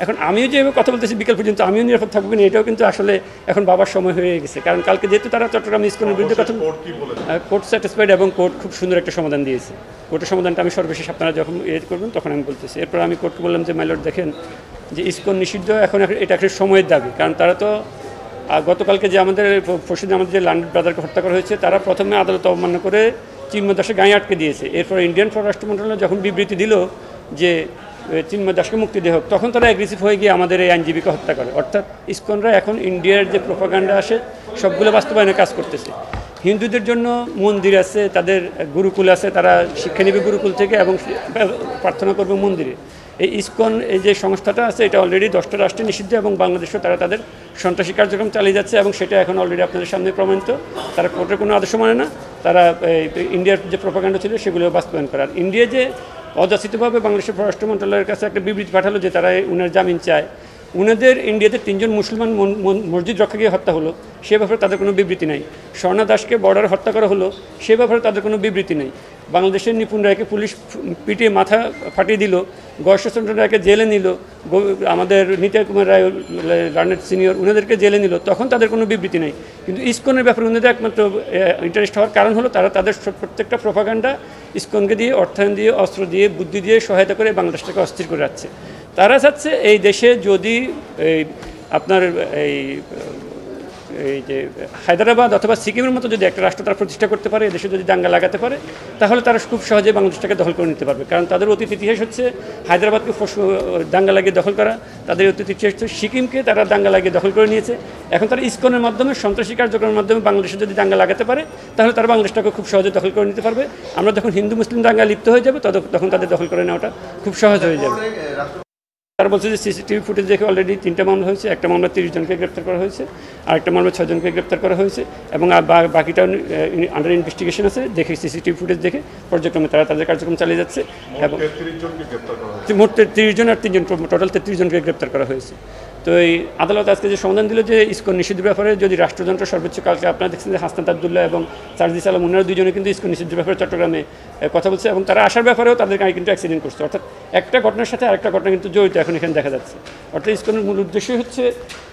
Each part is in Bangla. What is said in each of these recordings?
এখন আমিও যেভাবে কথা বলতেছি বিকেল পর্যন্ত আমিও নিরাপদ থাকবো কিনা এটাও কিন্তু আসলে এখন ভাবার সময় হয়ে গেছে। কারণ কালকে যেহেতু তারা চট্টগ্রাম ইসকনের বিরুদ্ধে কথা কোর্ট স্যাটিসফাইড এবং কোর্ট খুব সুন্দর একটা সমাধান দিয়েছে। কোর্টের সমাধানটা আমি সর্বশেষ আপনারা যখন করবেন তখন আমি বলতেছি। এরপর আমি কোর্টকে বললাম যে মাইলর্ড দেখেন যে ইসকন নিষিদ্ধ এখন এটা একটা সময়ের দাবি, কারণ তারা তো গতকালকে যে আমাদের পরশুদিন আমাদের যে লান্ডন ব্রাদারকে হত্যা করা হয়েছে তারা প্রথমে আদালত অবমাননা করে চিন্ময় দাসের গায়ে আটকে দিয়েছে। এরপর ইন্ডিয়ান পররাষ্ট্র মন্ত্রণালয় যখন বিবৃতি দিল যে চিন্ময় দাসকে মুক্তি দেওয়া হোক, তখন তারা অ্যাগ্রেসিভ হয়ে গিয়ে আমাদের এই আইনজীবীকে হত্যা করে। অর্থাৎ ইসকনরা এখন ইন্ডিয়ার যে প্রোপাগান্ডা আসে সবগুলো বাস্তবায়নে কাজ করতেছে। হিন্দুদের জন্য মন্দির আছে, তাদের গুরুকুল আছে, তারা শিক্ষা নেবে গুরুকুল থেকে এবং প্রার্থনা করবে মন্দিরে। এই ইসকন এই যে সংস্থাটা আছে এটা অলরেডি 10টা রাষ্ট্রে নিষিদ্ধ এবং বাংলাদেশেও তারা তাদের সন্ত্রাসী কার্যক্রম চালিয়ে যাচ্ছে এবং সেটা এখন অলরেডি আপনাদের সামনে প্রমাণিত। তারা কোর্টের কোনো আদর্শ মানে না, তারা ইন্ডিয়ার যে প্রোপাগান্ডা ছিল সেগুলো বাস্তবায়ন করার। ইন্ডিয়া যে অযাচিতভাবে বাংলাদেশের পররাষ্ট্র মন্ত্রণালয়ের কাছে একটা বিবৃতি পাঠালো যে তারা উনার জামিন চায়, উনাদের ইন্ডিয়াতে 3জন মুসলমান মসজিদ রক্ষা গিয়ে হত্যা হলো, সে ব্যাপারে তাদের কোনো বিবৃতি নাই। স্বর্ণা দাসকে বর্ডারে হত্যা করা হলো, সে ব্যাপারে তাদের কোনো বিবৃতি নেই। বাংলাদেশের নিপুণ রায়কে পুলিশ পিটিয়ে মাথা ফাটিয়ে দিল, গয়েশ্বরচন্দ্র রায়কে জেলে নিল, আমাদের নিতাই কুমার রায় লার্নেড সিনিয়র উনাদেরকে জেলে নিল, তখন তাদের কোনো বিবৃতি নেই। কিন্তু ইসকনের ব্যাপারে উনাদের একমাত্র ইন্টারেস্ট হওয়ার কারণ হলো তারা তাদের প্রত্যেকটা প্রোপাগান্ডা ইসকনকে দিয়ে, অর্থায়ন দিয়ে, অস্ত্র দিয়ে, বুদ্ধি দিয়ে সহায়তা করে বাংলাদেশটাকে অস্থির করে যাচ্ছে। তারা চাচ্ছে এই দেশে যদি আপনার এই যে হায়দ্রাবাদ অথবা সিকিমের মতো যদি একটা রাষ্ট্র তারা প্রতিষ্ঠা করতে পারে, দেশে যদি দাঙ্গা লাগাতে পারে, তাহলে তারা খুব সহজে বাংলাদেশটাকে দখল করে নিতে পারবে। কারণ তাদের অতীত ইতিহাস হচ্ছে হায়দ্রাবাদকে দাঙ্গা লাগিয়ে দখল করা, তাদের অতীত ইতিহাস হচ্ছে সিকিমকে তারা দাঙ্গা লাগিয়ে দখল করে নিয়েছে। এখন তারা ইসকনের মাধ্যমে, সন্ত্রাসী কার্যক্রমের মাধ্যমে বাংলাদেশে যদি দাঙ্গা লাগাতে পারে, তাহলে তারা বাংলাদেশটাকে খুব সহজে দখল করে নিতে পারবে। আমরা যখন হিন্দু মুসলিম দাঙ্গা লিপ্ত হয়ে যাবে তখন তাদের দখল করে নেওয়াটা খুব সহজ হয়ে যাবে। তারা বলছে যে সিসিটিভি ফুটেজ দেখে অলরেডি 3টা মামলা হয়েছে, একটা মামলা 30 জনকে গ্রেপ্তার করা হয়েছে, আরেকটা মামলা 6 জনকে গ্রেপ্তার করা হয়েছে এবং বাকিটা আন্ডার ইনভেস্টিগেশন আছে। দেখে সিসিটিভি ফুটেজ দেখে পর্যায়ক্রমে তারা তাদের কার্যক্রম চালিয়ে যাচ্ছে এবং মোট 30 জন আর 3 জন, টোটাল 33 জনকে গ্রেপ্তার করা হয়েছে। তো এই আদালত আজকে যে সমাধান দিল যে ইসকন নিষিদ্ধ ব্যাপারে যদি রাষ্ট্রযন্ত্র সর্বোচ্চ, কালকে আপনারা দেখছেন যে হাসনাত আবদুল্লাহ এবং সার্জিস আলম ওনারা দুজনে কিন্তু ইসকন নিষিদ্ধ ব্যাপারে চট্টগ্রামে কথা বলছে এবং তারা আসার ব্যাপারেও তাদেরকে কিন্তু অ্যাক্সিডেন্ট করছে। অর্থাৎ একটা ঘটনার সাথে আরেকটা ঘটনা কিন্তু জড়িত এখন এখানে দেখা যাচ্ছে। অর্থাৎ ইসকনের মূল উদ্দেশ্যই হচ্ছে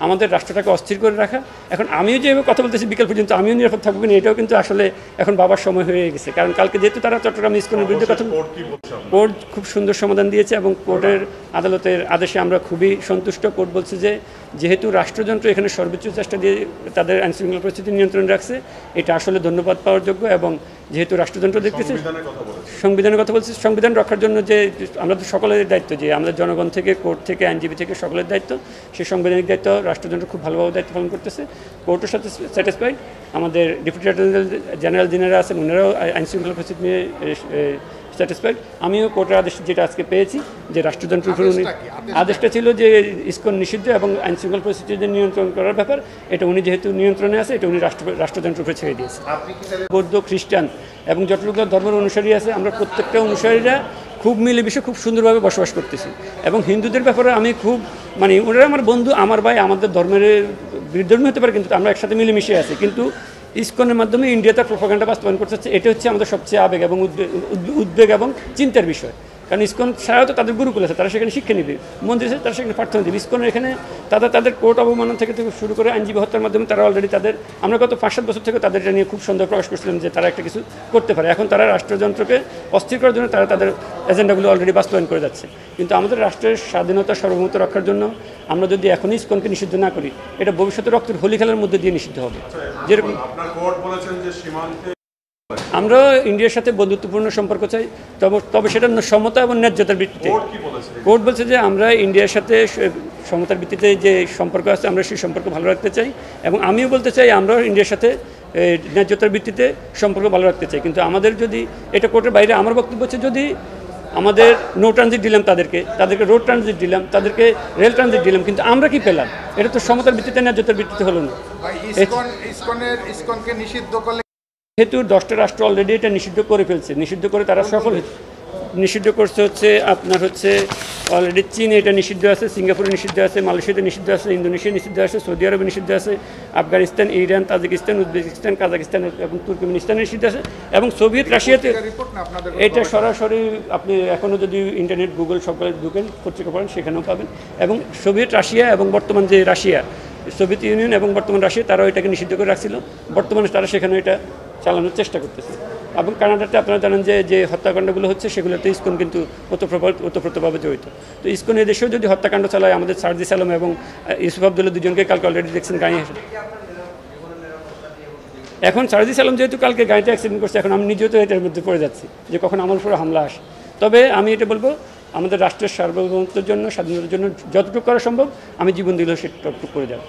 আমাদের রাষ্ট্রটাকে অস্থির করে রাখা। এখন আমিও যেভাবে কথা বলতেছি বিকেল পর্যন্ত আমিও নিরাপদ থাকবো কিনা এটাও কিন্তু আসলে এখন ভাবার সময় হয়ে গেছে। কারণ কালকে যেহেতু তারা চট্টগ্রাম ইসকনের বিরুদ্ধে কথা, কোর্ট খুব সুন্দর সমাধান দিয়েছে এবং কোর্টের আদালতের আদেশে আমরা খুবই সন্তুষ্ট। কোর্ট বলছে যে যেহেতু রাষ্ট্রযন্ত্র এখানে সর্বোচ্চ চেষ্টা দিয়ে তাদের আইনশৃঙ্খলা পরিস্থিতি নিয়ন্ত্রণে রাখছে, এটা আসলে ধন্যবাদ পাওয়ার যোগ্য। এবং যেহেতু রাষ্ট্রযন্ত্র দেখতেছে, সংবিধানের কথা বলছি, সংবিধান রক্ষার জন্য যে আমাদের সকলের দায়িত্ব, যে আমাদের জনগণ থেকে, কোর্ট থেকে, আইনজীবী থেকে সকলের দায়িত্ব, সেই সাংবিধানিক দায়িত্ব রাষ্ট্রযন্ত্র খুব ভালোভাবে দায়িত্ব পালন করতেছে। কোর্টের সাথে স্যাটিসফাইড। আমাদের ডেপুটি জেনারেল যিনারা আছেন ওনারাও আইনশৃঙ্খলা পরিস্থিতি নিয়ে স্যাটিসফাইড। আমিও কোর্টের আদেশ যেটা আজকে পেয়েছি যে রাষ্ট্রযন্ত্রের উপর উনি আদেশটা ছিল যে ইসকন নিষিদ্ধ এবং আইনশৃঙ্খলা পরিস্থিতি নিয়ন্ত্রণ করার ব্যাপার, এটা উনি যেহেতু নিয়ন্ত্রণে আছে এটা উনি রাষ্ট্রযন্ত্রের উপরে ছেড়ে দিয়েছে। বৌদ্ধ, খ্রিস্টান এবং যতটুকু ধর্মের অনুসারী আছে আমরা প্রত্যেকটা অনুসারীরা খুব মিলেমিশে খুব সুন্দরভাবে বসবাস করতেছি। এবং হিন্দুদের ব্যাপারে আমি খুব ওনারা আমার বন্ধু, আমার ভাই, আমাদের ধর্মের বিরুদ্ধে হতে পারে কিন্তু আমরা একসাথে মিলেমিশে আছি। কিন্তু ইসকনের মাধ্যমে ইন্ডিয়া তার প্রোপাগান্ডা বাস্তবায়ন করতে হচ্ছে, এটা হচ্ছে আমাদের সবচেয়ে আবেগ এবং উদ্বেগ এবং চিন্তার বিষয়। কারণ ইসকন ছাড়াও তো তাদের গুরুকুল আছে, তারা সেখানে শিক্ষা নেবে, মন্দির আছে, তারা সেখানে প্রার্থনা দেবে। ইসকনের এখানে তাদের কোর্ট অবমাননা থেকে শুরু করে আইনজীবী হত্যার মাধ্যমে তারা অলরেডি আমরা গত 5-7 বছর থেকে তাদের নিয়ে খুব সন্দেহ প্রকাশ করছিলাম যে তারা একটা কিছু করতে পারে। এখন তারা রাষ্ট্রযন্ত্রকে অস্থির করার জন্য তারা তাদের এজেন্ডাগুলো অলরেডি বাস্তবায়ন করে যাচ্ছে। কিন্তু আমাদের রাষ্ট্রের স্বাধীনতা সার্বভৌমত্ব রক্ষার জন্য আমরা যদি এখনই ইসকনকে নিষিদ্ধ না করি, এটা ভবিষ্যতে রক্তের হোলি খেলার মধ্যে দিয়ে নিষিদ্ধ হবে। যেরকম আমরা ইন্ডিয়ার সাথে বন্ধুত্বপূর্ণ সম্পর্ক চাই, তবে সেটা সমতা এবং ন্যায্যতার ভিত্তিতে। কোর্ট বলছে যে আমরা ইন্ডিয়ার সাথে সমতার ভিত্তিতে যে সম্পর্ক আছে আমরা সেই সম্পর্ক ভালো রাখতে চাই এবং আমিও বলতে চাই আমরা ইন্ডিয়ার সাথে ন্যায্যতার ভিত্তিতে সম্পর্ক ভালো রাখতে চাই। কিন্তু আমাদের যদি এটা কোর্টের বাইরে, আমার বক্তব্য হচ্ছে যদি আমাদের নো ট্রানজিট দিলাম, তাদেরকে রোড ট্রানজিট দিলাম, তাদেরকে রেল ট্রানজিট দিলাম, কিন্তু আমরা কি পেলাম? এটা তো সমতার ভিত্তিতে, ন্যায্যতার ভিত্তিতে হলো না। যেহেতু 10টা রাষ্ট্র অলরেডি এটা নিষিদ্ধ করে ফেলছে, নিষিদ্ধ করে তারা সফল হয়েছে। নিষিদ্ধ করছে হচ্ছে আপনার অলরেডি চীনে এটা নিষিদ্ধ আছে, সিঙ্গাপুরে নিষিদ্ধ আছে, মালয়েশিয়াতে নিষিদ্ধ আছে, ইন্দোনেশিয়া নিষিদ্ধ আছে, সৌদি আরবে নিষিদ্ধ আছে, Afghanistan, Iran, Tajikistan, Uzbekistan, Kazakhstan এবং তুর্কমেনিস্তানে নিষিদ্ধ আছে এবং সোভিয়েত রাশিয়াতে এটা সরাসরি আপনি এখনও যদি ইন্টারনেট গুগল সকলে ঢুকেন পত্রিকা পড়েন সেখানেও পাবেন। এবং সোভিয়েত রাশিয়া এবং বর্তমান যে রাশিয়া, সোভিয়েত ইউনিয়ন এবং বর্তমান রাশিয়া তারাও এটাকে নিষিদ্ধ করে রাখছিল, বর্তমানে তারা সেখানে এটা চালানোর চেষ্টা করতেছে। এবং কানাডাতে আপনারা জানেন যে হত্যাকাণ্ডগুলো হচ্ছে সেগুলোতে ইসকন কিন্তু ওতপ্রোতভাবে জড়িত। তো ইসকন এদেশেও যদি হত্যাকাণ্ড চালায়, আমাদের সার্জিস আলম এবং ইউসুফ আবদুল্লাহ দুজনকে কালকে অলরেডি দেখছেন গাড়ি আসে। এখন সার্জিস আলম যেহেতু কালকে গাড়িতে অ্যাক্সিডেন্ট করছে, এখন আমি নিজেও তো এটার মধ্যে পড়ে যাচ্ছি যে কখন আমার উপরে হামলা আসে। তবে আমি এটা বলবো, আমাদের রাষ্ট্রের সার্বভৌমত্বের জন্য, স্বাধীনতার জন্য যতটুকু করা সম্ভব আমি জীবন দিলেও সেটুকু করে যাব।